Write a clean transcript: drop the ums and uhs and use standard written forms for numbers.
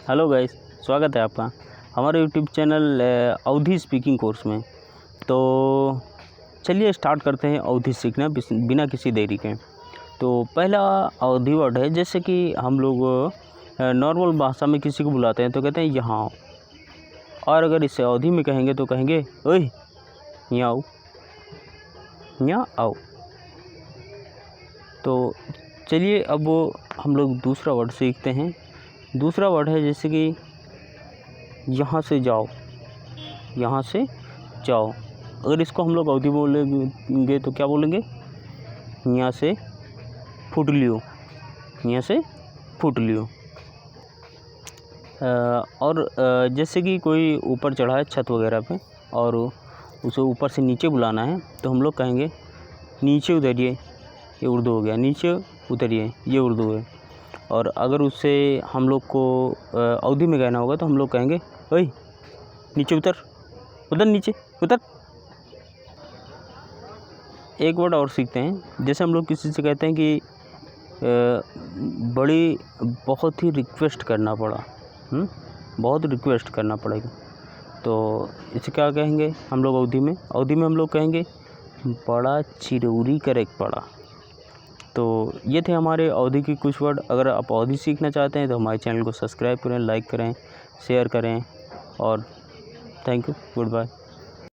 Hello guys, स्वागत है आपका हमारे यूट्यूब चैनल अवधी स्पीकिंग कोर्स में। तो चलिए स्टार्ट करते हैं अवधी सीखना बिना किसी देरी के। तो पहला अवधी वर्ड है, जैसे कि हम लोग नॉर्मल भाषा में किसी को बुलाते हैं तो कहते हैं यहाँ आओ, और अगर इसे अवधी में कहेंगे तो कहेंगे ओए यहाँ आओ, यहाँ आओ। तो चलिए अब हम लोग दूसरा वर्ड सीखते हैं। दूसरा वर्ड है जैसे कि यहाँ से जाओ, यहाँ से जाओ। अगर इसको हम लोग अवधी बोलेंगे तो क्या बोलेंगे? यहाँ से फुट लियो, यहाँ से फुट लियो। और जैसे कि कोई ऊपर चढ़ा है छत वगैरह पे और उसे ऊपर से नीचे बुलाना है तो हम लोग कहेंगे नीचे उतरिए, ये उर्दू हो गया। नीचे उतरिए, ये उर्दू है। और अगर उससे हम लोग को अवधी में कहना होगा तो हम लोग कहेंगे ओए नीचे उतर, उधर नीचे उतर। एक वर्ड और सीखते हैं। जैसे हम लोग किसी से कहते हैं कि बहुत ही रिक्वेस्ट करना पड़ा, बहुत रिक्वेस्ट करना पड़ेगा, तो इसे क्या कहेंगे हम लोग अवधी में? अवधी में हम लोग कहेंगे बड़ा चिरौरी करे पड़ा। तो ये थे हमारे अवधी की कुछ वर्ड। अगर आप अवधी सीखना चाहते हैं तो हमारे चैनल को सब्सक्राइब करें, लाइक करें, शेयर करें, और थैंक यू, गुड बाय।